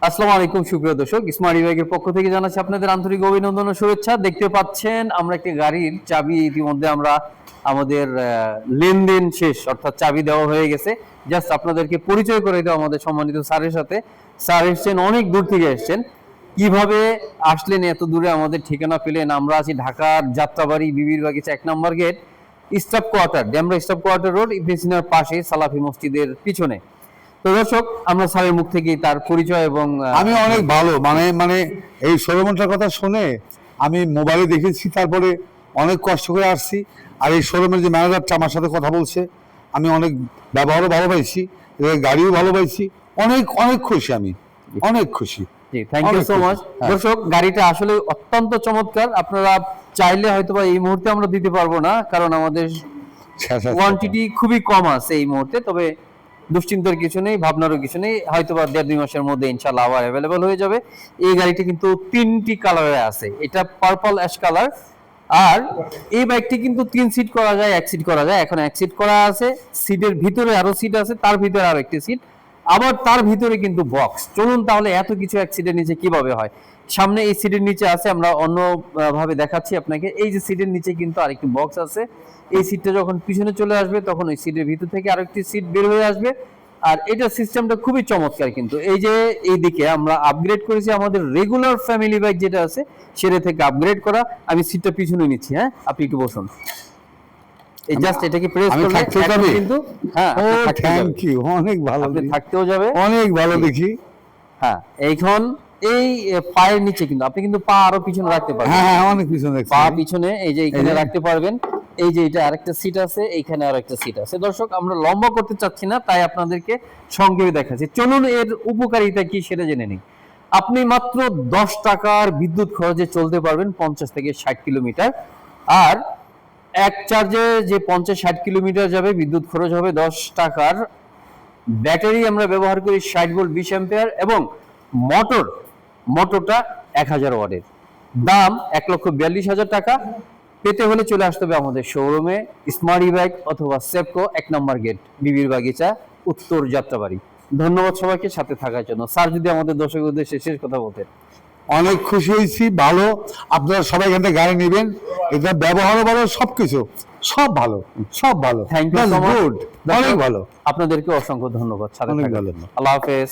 আসসালামু আলাইকুম সুপ্রিয় দর্শক, স্মার্ট বিভাগের পক্ষ থেকে জানাচ্ছি আপনাদের আন্তরিক অভিনন্দন ও শুভেচ্ছা। দেখতে পাচ্ছেন আমরা একটি গাড়ির চাবি ইতিমধ্যে আমরা আমাদের লেনদেন শেষ, অর্থাৎ চাবি দেওয়া হয়ে গেছে। জাস্ট আপনাদেরকে পরিচয় করে দেওয়া আমাদের সম্মানিত স্যারের সাথে। স্যার এসছেন অনেক দূর থেকে এসছেন, কিভাবে আসলেন এত দূরে, আমাদের ঠিকানা পেলেন? আমরা আছি ঢাকার যাত্রাবাড়ি বিবির বাগিচা 1 নম্বর gate, staff quarter, Demra staff quarter road, ইবনে সিনার পাশে, সালাফি মসজিদের পিছনে। তো দর্শক, আমরা স্যারের মুখ থেকে তার পরিচয় এবং আমি অনেক ভালো মানে এই শোরুমটার কথা শুনে আমি মোবাইলে দেখেছি, তারপরে অনেক কষ্ট করে আসছি। আর এই শোরুমের যে ম্যানেজারটা আমার সাথে কথা বলছে, আমি অনেক ব্যবহারও ভালো পাইছি, গাড়িও ভালো পাইছি, অনেক অনেক খুশি, আমি অনেক খুশি। জি, থ্যাংক ইউ সো মাচ। দর্শক, গাড়িটা আসলে অত্যন্ত চমৎকার। আপনারা চাইলে হয়তোবা এই মুহূর্তে আমরা দিতে পারবো না, কারণ আমাদের কোয়ান্টিটি খুবই কম আছে এই মুহূর্তে। তবে দুশ্চিন্তার কিছু নেই, ভাবনারও কিছু নেই, হয়তোবা 1.5-2 মাসের মধ্যে ইনশাআল্লাহ আবার অ্যাভেলেবল হয়ে যাবে। এই গাড়িটি কিন্তু 3টি কালারে আছে। এটা পার্পল অ্যাশ কালার। আর এই বাইকটি কিন্তু 3 সিট করা যায়, 1 সিট করা যায়। এখন 1 সিট করা আছে, সিটের ভিতরে আরো সিট আছে, তার ভিতরে আরো একটি সিট, আবার তার ভিতরে কিন্তু বক্স। চলুন তাহলে এত কিছু এক সিটের নিচে কিভাবে হয়। সামনে এই সিটের নিচে আছে, আমরা অন্য ভাবে দেখাচ্ছি আপনাকে। এই যে সিটের নিচে কিন্তু আরেকটি বক্স আছে। এই সিটটা যখন পিছনে চলে আসবে, তখন ওই সিটের ভিতর থেকে আরেকটি সিট বের হয়ে আসবে। আর এটা সিস্টেমটা খুবই চমৎকার। কিন্তু এই যে এইদিকে আমরা আপগ্রেড করেছি আমাদের রেগুলার ফ্যামিলি বাইক যেটা আছে সেটা থেকে আপগ্রেড করা। আমি সিটটা পিছনে নিচ্ছি, হ্যাঁ, আপনি একটু বসুন। এই জাস্ট এটাকে প্রেস করলে কিন্তু, হ্যাঁ, ও থ্যাংক ইউ, অনেক ভালো, আপনি থাকতেও যাবে, অনেক ভালো দেখি। হ্যাঁ, এখন এই পায়ের নিচে কিন্তু আপনি কিন্তু পা আরো পিছনে রাখতে পারবেন। হ্যাঁ, অনেক পিছনে, পা পিছনে এই যে এখানে রাখতে পারবেন। এই যে এটা আরেকটা সিট আছে, এইখানে আরেকটা সিট আছে। দর্শক, আমরা লম্বা করতে চাচ্ছি না, তাই আপনাদেরকে সংক্ষেপে দেখাচ্ছি। চলুন এর উপকারিতা কি সেটা জেনে নিই। আপনি মাত্র 10 টাকার বিদ্যুৎ খরচে চলতে পারবেন 50 থেকে 60 কিলোমিটার। আর এক চার্জে যে 50-60 কিলোমিটার যাবে, বিদ্যুৎ খরচ হবে 10 টাকার। ব্যাটারি আমরা ব্যবহার করি 60 ভোল্ট 20 অ্যাম্পিয়ার, এবং মোটরটা 1000 ওয়াটের। দাম 1,42,000 টাকা। পেতে হলে চলে আসতে হবে আমাদের শোরুমে, স্মার্ট বাইক অথবা সেপকো 1 নম্বর গেট, বিবির বাগিচা, উত্তর যাত্রাবাড়ি। ধন্যবাদ সবাইকে সাথে থাকার জন্য। স্যার, যদি আমাদের দর্শকদের উদ্দেশ্যে শেষ কথা বলতেন। অনেক খুশি হয়েছি, ভালো। আপনারা সবাই এখান থেকে গাড়ি নেবেন, এটা ব্যবহারও ভালো, সবকিছু সব ভালো, সব ভালো। থ্যাংক ইউ সো মাচ, অনেক ভালো। আপনাদেরকে অসংখ্য ধন্যবাদ সাথে অনেক থাকার ভালো। জন্য। আল্লাহ হাফেজ।